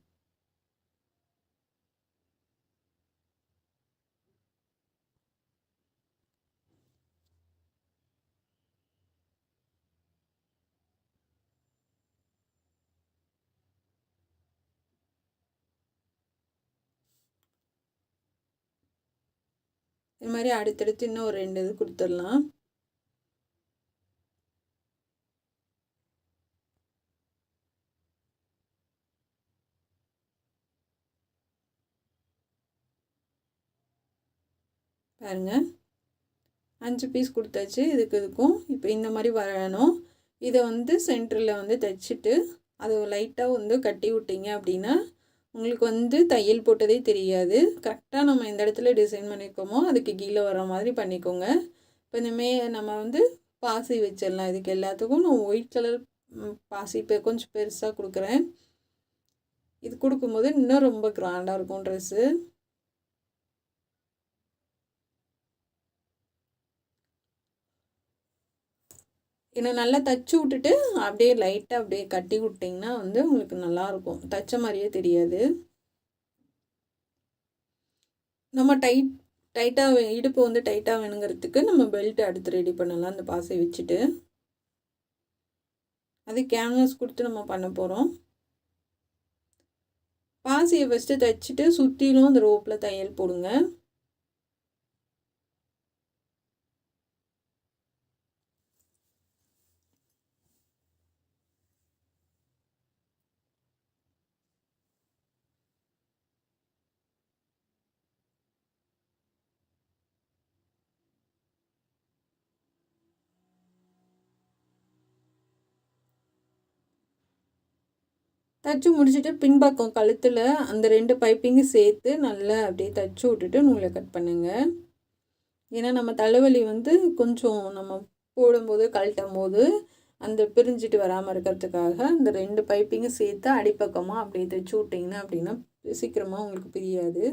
இது மாதிரி அடுத்தடுத்து இன்னும் ஒரு 2 இது கொடுத்துடலாம். பாருங்கள் 5 பீஸ் கொடுத்தாச்சு. இதுக்கும் இப்போ இந்த மாதிரி வரணும். இதை வந்து சென்டரில் வந்து தைச்சிட்டு அதை லைட்டாக வந்து கட்டி விட்டிங்க அப்படின்னா உங்களுக்கு வந்து தையல் போட்டதே தெரியாது. கரெக்டாக நம்ம எந்த இடத்துல டிசைன் பண்ணியிருக்கோமோ அதுக்கு கீழே வர மாதிரி பண்ணிக்கோங்க. இப்போ இந்தமே நம்ம வந்து பாசி வச்சிடலாம். இதுக்கு எல்லாத்துக்கும் நான் ஒயிட் கலர் பாசி இப்போ கொஞ்சம் பெருசாக கொடுக்குறேன். இது கொடுக்கும்போது இன்னும் ரொம்ப கிராண்டாக இருக்கும் ட்ரெஸ்ஸு. இன்னும் நல்லா தைச்சி விட்டுட்டு அப்படியே லைட்டாக அப்படியே கட்டி விட்டிங்கன்னா வந்து உங்களுக்கு நல்லாயிருக்கும். தைச்ச மாதிரியே தெரியாது. நம்ம டைட்டாக இடுப்பு வந்து டைட்டாக வேணுங்கிறதுக்கு நம்ம பெல்ட் அடுத்து ரெடி பண்ணலாம். அந்த பாசை வச்சுட்டு அது கேன்வாஸ் கொடுத்து நம்ம பண்ண போகிறோம். பாசியை ஃபஸ்ட்டு தைச்சிட்டு சுற்றிலும் அந்த ரோப்பில் தையல் போடுங்க. தைச்சி முடிச்சுட்டு பின்பக்கம் கழுத்தில் அந்த 2 பைப்பிங்கும் சேர்த்து நல்லா அப்படியே தைச்சி விட்டுட்டு நூலை கட் பண்ணுங்கள். ஏன்னா நம்ம தலைவலி வந்து கொஞ்சம் நம்ம போடும்போது கழட்டும் போது அந்த பிரிஞ்சிட்டு வராமல் இருக்கிறதுக்காக அந்த 2 பைப்பிங்கும் சேர்த்து அடிப்பக்கமாக அப்படியே தைச்சி விட்டிங்கன்னா அப்படின்னா சீக்கிரமாக உங்களுக்கு பிரியாது.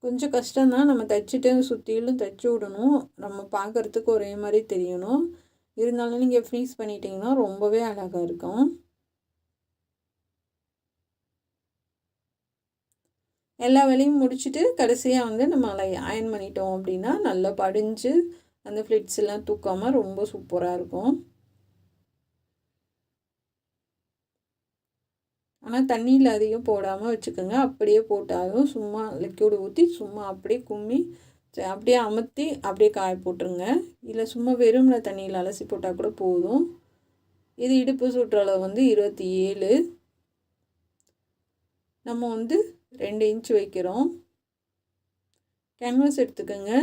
கொஞ்சம் கஷ்டம்தான், நம்ம தைச்சிட்டு சுற்றிலும் தைச்சி விடணும். நம்ம பார்க்குறதுக்கு ஒரே மாதிரி தெரியணும். இருந்தாலும் நீங்கள் ஃப்ரீஸ் பண்ணிட்டீங்கன்னா ரொம்பவே அழகாக இருக்கும். எல்லா வேலையும் முடிச்சுட்டு கடைசியாக வந்து நம்ம அயர்ன் பண்ணிட்டோம் அப்படின்னா நல்லா படிஞ்சு அந்த ஃப்ளிட்ஸ் எல்லாம் தூக்காமல் ரொம்ப சூப்பராக இருக்கும். ஆனால் தண்ணியில் அதிகம் போடாமல் வச்சுக்கோங்க. அப்படியே போட்டாலும் சும்மா லிக்விட் ஊற்றி சும்மா அப்படியே கும்மி அப்படியே அமுத்தி அப்படியே காய போட்டுருங்க. இல்லை சும்மா வெறும்ன தண்ணியில் அலசி போட்டால் கூட போதும். இது இடுப்பு சுற்றளவு வந்து 27. நம்ம வந்து 2 இன்ச் வைக்கிறோம். கேன்வாஸ் எடுத்துக்கோங்க,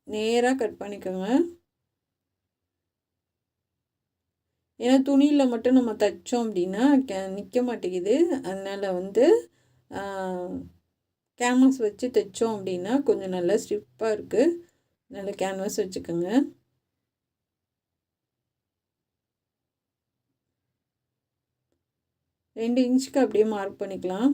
நேராக கட் பண்ணிக்கோங்க. ஏன்னா துணியில் மட்டும் நம்ம தைச்சோம் அப்படின்னா நிற்க மாட்டேங்குது. அதனால் வந்து கேன்வாஸ் வச்சு தைச்சோம் அப்படின்னா கொஞ்சம் நல்லா ஸ்டிப்பாக இருக்குது. நல்ல கேன்வாஸ் வச்சுக்கோங்க. ரெண்டு இன்ச்சுக்கு அப்படியே மார்க் பண்ணிக்கலாம்.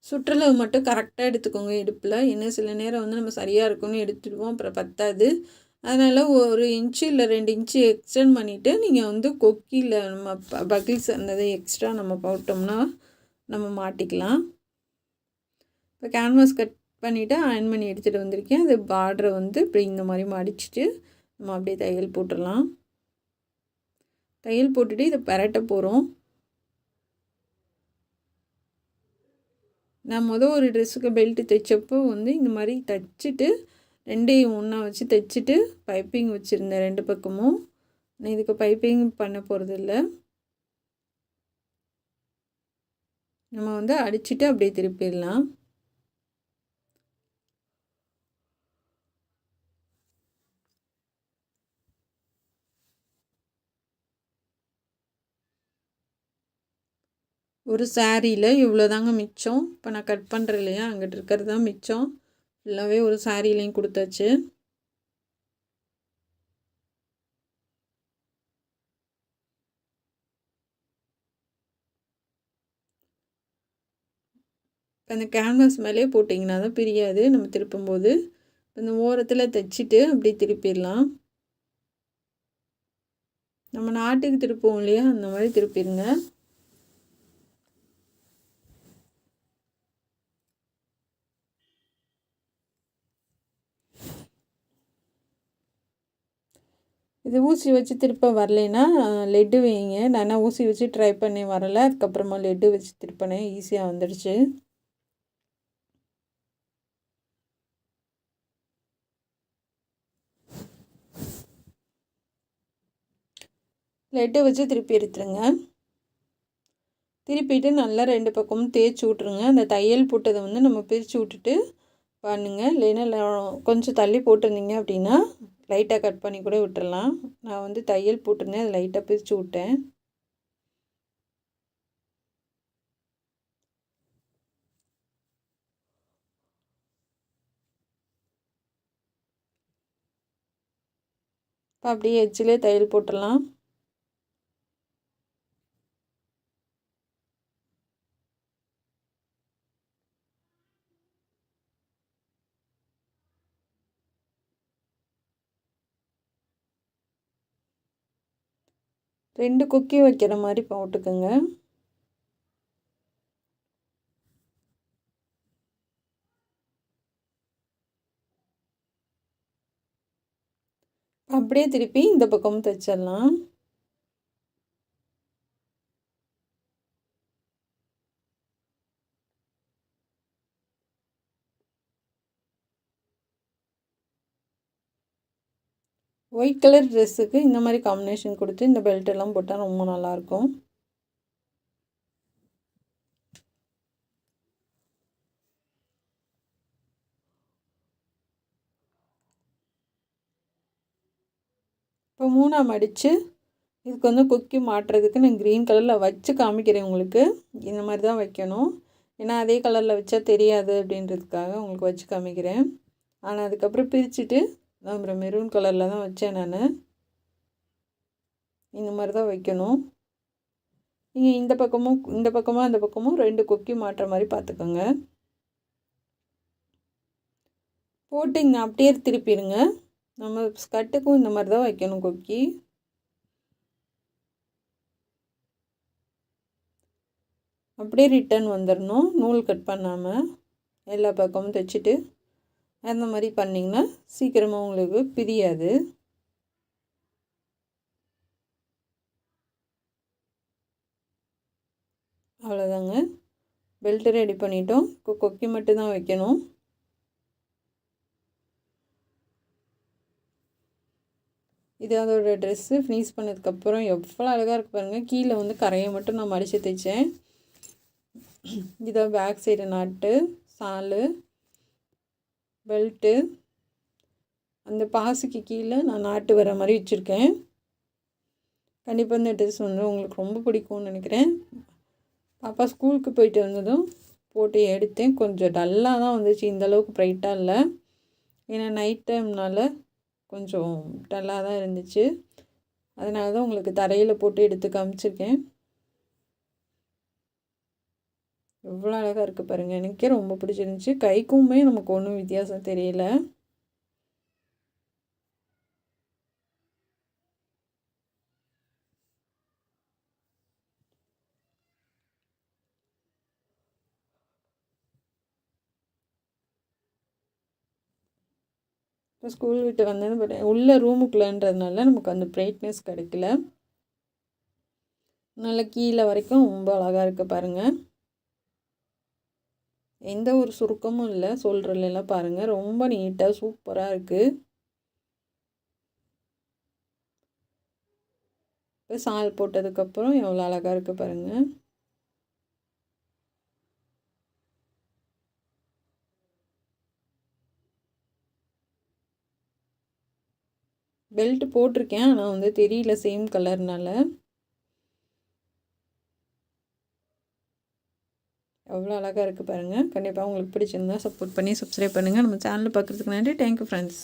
சுற்றளவு மட்டும் கரெக்டாக எடுத்துக்கோங்க இடுப்பில். இன்னும் சில நேரம் வந்து நம்ம சரியாக இருக்கும்னு எடுத்துடுவோம், அப்புறம் பத்தாது. அதனால் 1 இன்ச்சு இல்லை 2 இன்ச்சு எக்ஸ்டெண்ட் பண்ணிவிட்டு நீங்கள் வந்து கொக்கியில் நம்ம பக்கிள்ஸ் அந்த எக்ஸ்ட்ரா நம்ம போட்டோம்னா நம்ம மாட்டிக்கலாம். இப்போ கேன்வாஸ் கட் பண்ணிவிட்டு அயர்ன் பண்ணி எடுத்துகிட்டு வந்திருக்கேன். அது பார்டரை வந்து இப்படி இந்த மாதிரி மடிச்சுட்டு நம்ம அப்படியே தையல் போட்டுடலாம். தையல் போட்டுட்டு இதை பரட்ட போகிறோம். நான் ஒரு ட்ரெஸ்ஸுக்கு பெல்ட்டு தைச்சப்போ வந்து இந்த மாதிரி தைச்சிட்டு 2ஐயும் ஒன்றா வச்சு தைச்சிட்டு பைப்பிங் வச்சுருந்தேன் 2 பக்கமும். நான் இதுக்கு பைப்பிங் பண்ண போகிறதில்ல. நம்ம வந்து அடிச்சுட்டு அப்படியே திருப்பிடலாம். ஒரு சாரியில் இவ்வளோ தாங்க மிச்சம். இப்போ நான் கட் பண்ணுறேன் இல்லையா, அங்கிட்டு இருக்கிறது தான் மிச்சம். ஃபுல்லாகவே ஒரு சாரிலையும் கொடுத்தாச்சு. அந்த கேன்வாஸ் மேலே போட்டிங்கன்னா தான் பிரியாது நம்ம திருப்பும்போது. அந்த ஓரத்தில் தைச்சிட்டு அப்படியே திருப்பிடலாம். நம்ம நாட்டுக்கு திருப்போம் இல்லையா, அந்த மாதிரி திருப்பிடுங்க. இது ஊசி வச்சு திருப்ப வரலைன்னா லெட்டு வைங்க. நான் ஊசி வச்சு ட்ரை பண்ணி வரலை, அதுக்கப்புறமா லெட்டு வச்சு திருப்பினேன், ஈஸியாக வந்துடுச்சு. லெட்டு வச்சு திருப்பி எடுத்துருங்க. திருப்பிட்டு நல்லா 2 பக்கமும் தேய்ச்சி விட்ருங்க. அந்த தையல் போட்டதை வந்து நம்ம பிரித்து விட்டுட்டு பண்ணுங்கள். இல்லைன்னா கொஞ்சம் தள்ளி போட்டிருந்தீங்க அப்படின்னா லைட்டாக கட் பண்ணி கூட விட்டுறலாம். நான் வந்து தையல் போட்டிருந்தேன், அதை லைட்டாக பிரித்து விட்டேன். இப்போ அப்படியே எட்ஜிலே தையல் போட்டுடலாம். ரெண்டு கொக்கி வைக்கிற மாதிரி போட்டுக்கோங்க. அப்படியே திருப்பி இந்த பக்கமும் தைச்சிடலாம். ஒயிட் கலர் ட்ரெஸ்ஸுக்கு இந்த மாதிரி காம்பினேஷன் கொடுத்து இந்த பெல்ட் எல்லாம் போட்டால் ரொம்ப நல்லாயிருக்கும். இப்போ 3ஆக மடித்து இதுக்கு வந்து கொக்கி மாட்டுறதுக்கு நான் க்ரீன் கலரில் வச்சு காமிக்கிறேன் உங்களுக்கு. இந்த மாதிரி தான் வைக்கணும். ஏன்னா அதே கலரில் வச்சா தெரியாது அப்படின்றதுக்காக உங்களுக்கு வச்சு காமிக்கிறேன். ஆனால் அதுக்கப்புறம் பிரிச்சுட்டு அப்புறம் மெரூன் கலரில் தான் வச்சேன் நான். இந்த மாதிரி தான் வைக்கணும். நீங்கள் இந்த பக்கமும் அந்த பக்கமும் 2 கொக்கி மாட்டுற மாதிரி பார்த்துக்கோங்க. போட்டிங்க அப்படியே திருப்பிடுங்க. நம்ம ஸ்கர்ட்டுக்கும் இந்த மாதிரி தான் வைக்கணும் கொக்கி. அப்படியே ரிட்டன் வந்துடணும், நூல் கட் பண்ணாமல் எல்லா பக்கமும் தைச்சிட்டு அந்த மாதிரி பண்ணிங்கன்னா சீக்கிரமாக உங்களுக்கு பிரியாது. அவ்வளோதாங்க, பெல்ட்டு ரெடி பண்ணிட்டோம். கொக்கி மட்டும்தான் வைக்கணும். இது அதோட ட்ரெஸ்ஸு ஃபினிஷ் பண்ணதுக்கப்புறம் எவ்வளோ அழகாக இருக்குது பாருங்கள். கீழே வந்து கரையை மட்டும் நான் மடித்து தைச்சேன். இதான் பேக் சைடு நாட்டு, சாலு, பெல்ட்டு, அந்த பாசிக்கு கீழே நான் நாட்டு வர மாதிரி வச்சுருக்கேன். கண்டிப்பாக இந்த ட்ரெஸ் வந்து உங்களுக்கு ரொம்ப பிடிக்கும்னு நினைக்கிறேன். பாப்பா ஸ்கூலுக்கு போயிட்டு வந்ததும் போட்டு எடுத்தேன். கொஞ்சம் டல்லாக தான் வந்துச்சு, இந்தளவுக்கு ப்ரைட்டாக இல்லை. ஏன்னா நைட் டைம்னால் கொஞ்சம் டல்லாக தான் இருந்துச்சு. அதனால தான் உங்களுக்கு தரையில் போட்டு எடுத்து காமிச்சிருக்கேன். எவ்வளோ அழகாக இருக்குது பாருங்கள். எனக்கே ரொம்ப பிடிச்சிருந்துச்சி. கைக்குமே நமக்கு ஒன்றும் வித்தியாசம் தெரியல. இப்போ ஸ்கூல் விட்டு வந்தது உள்ள ரூமுக்குள்ளன்றதுனால நமக்கு அந்த பிரைட்னஸ் கிடைக்கல. நல்லா கீழே வரைக்கும் ரொம்ப அழகாக இருக்குது பாருங்கள். எந்த ஒரு சுருக்கமும் இல்லை, சொல்கிறலாம் பாருங்கள். ரொம்ப நீட்டாக சூப்பராக இருக்குது. இப்போ சால் போட்டதுக்கப்புறம் எவ்வளோ அழகாக இருக்குது பாருங்கள். பெல்ட் போட்டிருக்கேன், ஆனால் வந்து தெரியல சேம் கலர்னால. எவ்வளோ அழகாக இருக்குது பாருங்கள். கண்டிப்பாக உங்களுக்கு பிடிச்சிருந்தா சப்போர்ட் பண்ணி சப்ஸ்கிரைப் பண்ணுங்கள். நம்ம சேனலில் பார்க்குறதுக்கு நன்றி. Thank you friends.